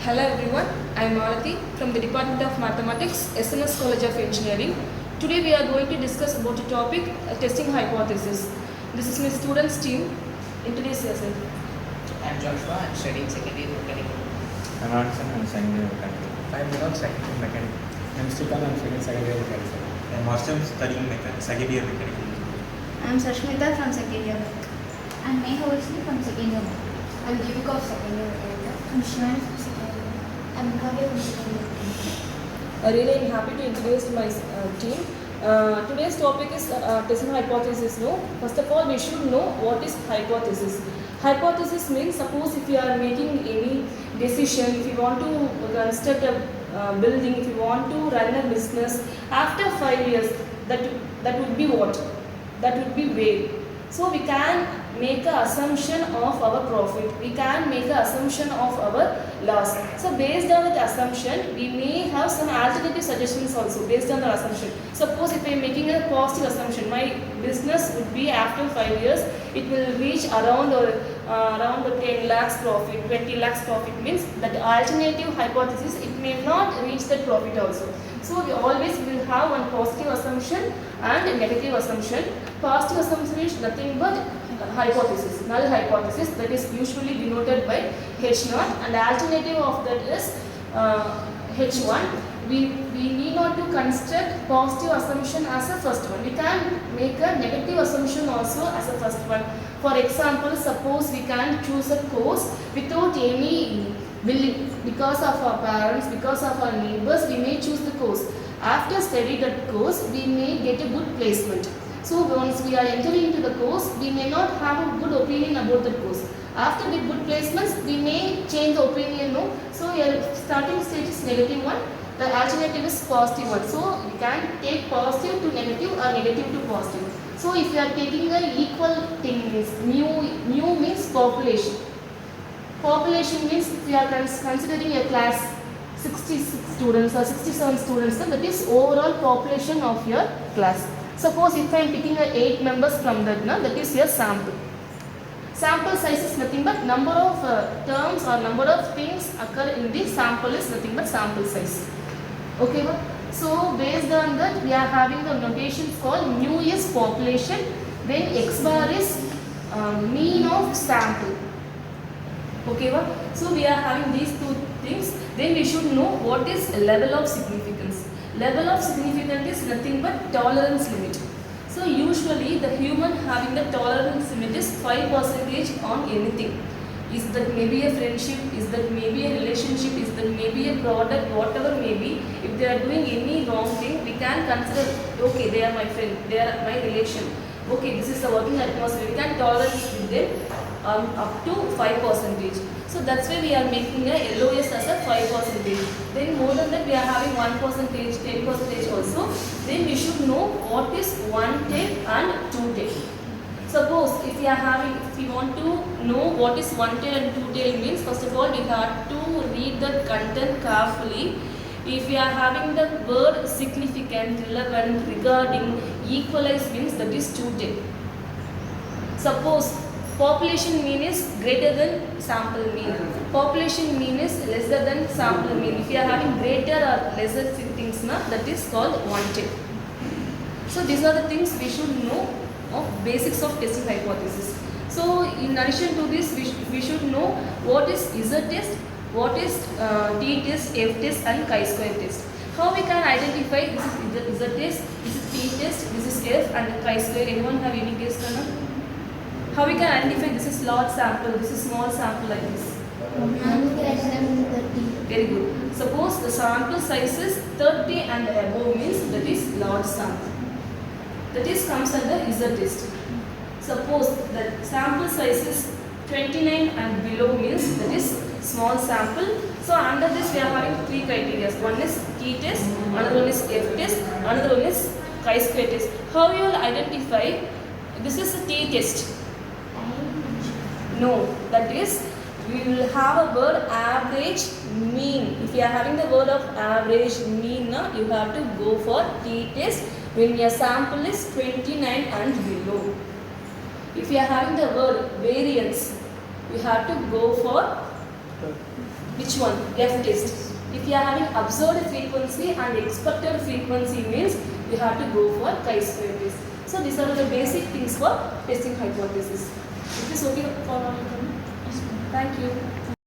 Hello everyone, I am R.Malathy from the Department of Mathematics, SNS College of Engineering. Today we are going to discuss about a topic, testing hypothesis. This is my students team. Introduce yourself. I'm Joshua, I'm studying second year mechanical. I'm Anderson, I'm second year mechanical. I'm Vinod, second year mechanical. I'm Srikanth, I'm studying second year mechanical. I'm Austin, studying second year mechanical. I'm Sashmita from second year. I'm Mehavashni from second year. I'm Deepika of second year. I'm Shivani from second year. I'm Kavya from second year. Really, I am happy to introduce my team. Today's topic is testing hypothesis. No? First of all, we should know what is hypothesis. Hypothesis means, suppose if you are making any decision, if you want to construct a building, if you want to run a business, after 5 years, that would be what? That would be vague. So we can make an assumption of our profit. We can make an assumption of our loss. So based on that assumption, we may have some alternative suggestions also based on the assumption. Suppose if I am making a positive assumption, my business would be after 5 years, it will reach around 10 lakhs profit, 20 lakhs profit, means that the alternative hypothesis, it may not reach that profit also. So we always will have one positive assumption and a negative assumption. Positive assumption is nothing but hypothesis, null hypothesis, that is usually denoted by H0, and the alternative of that is H1. We need not to construct positive assumption as a first one. We can make a negative assumption also as a first one. For example, suppose we can choose a course without any willing, because of our parents, because of our neighbors, we may choose the course. After studying that course, we may get a good placement. So once we are entering into the course, we may not have a good opinion about the course. After the good placements, we may change the opinion. No? So your starting stage is negative one. The alternative is positive one. So we can take positive to negative or negative to positive. So if you are taking the equal thing, means mu means population. Population means if you are considering a class 66 students or 67 students, that is overall population of your class. Suppose if I am picking 8 members from that, that is your sample. Sample size is nothing but number of terms or number of things occur in the sample is nothing but sample size. Okay, so based on that we are having the notations called mu is population, then x bar is mean of sample. Okay, so we are having these two things. Then we should know what is level of significance. Level of significance is nothing but tolerance limit. So usually the human having the tolerance limit is 5% on anything. Is that maybe a friendship, is that maybe a relationship, is that maybe a product, whatever may be. If they are doing any wrong thing, we can consider, okay, they are my friend, they are my relation. Okay, this is a working atmosphere. We can tolerate with them up to 5%. So that's why we are making a LOS as a 5%. Then more than that we are having 1%, 10% also. Then we should know what is one tail and two tail. Suppose if we want to know what is one tail and two tail means, first of all we have to read the content carefully. If we are having the word significant, relevant, regarding, equalize means that is two tail. Suppose population mean is greater than sample mean. Population mean is lesser than sample mean. If you are having greater or lesser things, that is called one tail. So these are the things we should know of basics of testing hypothesis. So in addition to this, we should know what is Z test, what is T test, F test and chi-square test. How we can identify this is Z test, this is T test, this is F and chi-square. Anyone have any guess? How we can identify this is large sample, this is small sample like this? Very good. Suppose the sample size is 30 and above means that is large sample. That is comes under Z test. Suppose the sample size is 29 and below means that is small sample. So under this we are having three criteria. One is T test, another one is F test, another one is chi-square test. How you will identify this is a T test? No, that is we will have a word average mean. If you are having the word of average mean, you have to go for T test when your sample is 29 and below. If you are having the word variance, you have to go for Which one? F test. If you are having observed frequency and expected frequency means you have to go for chi-square test. So these are the basic things for testing hypothesis. Is this okay for all? Thank you.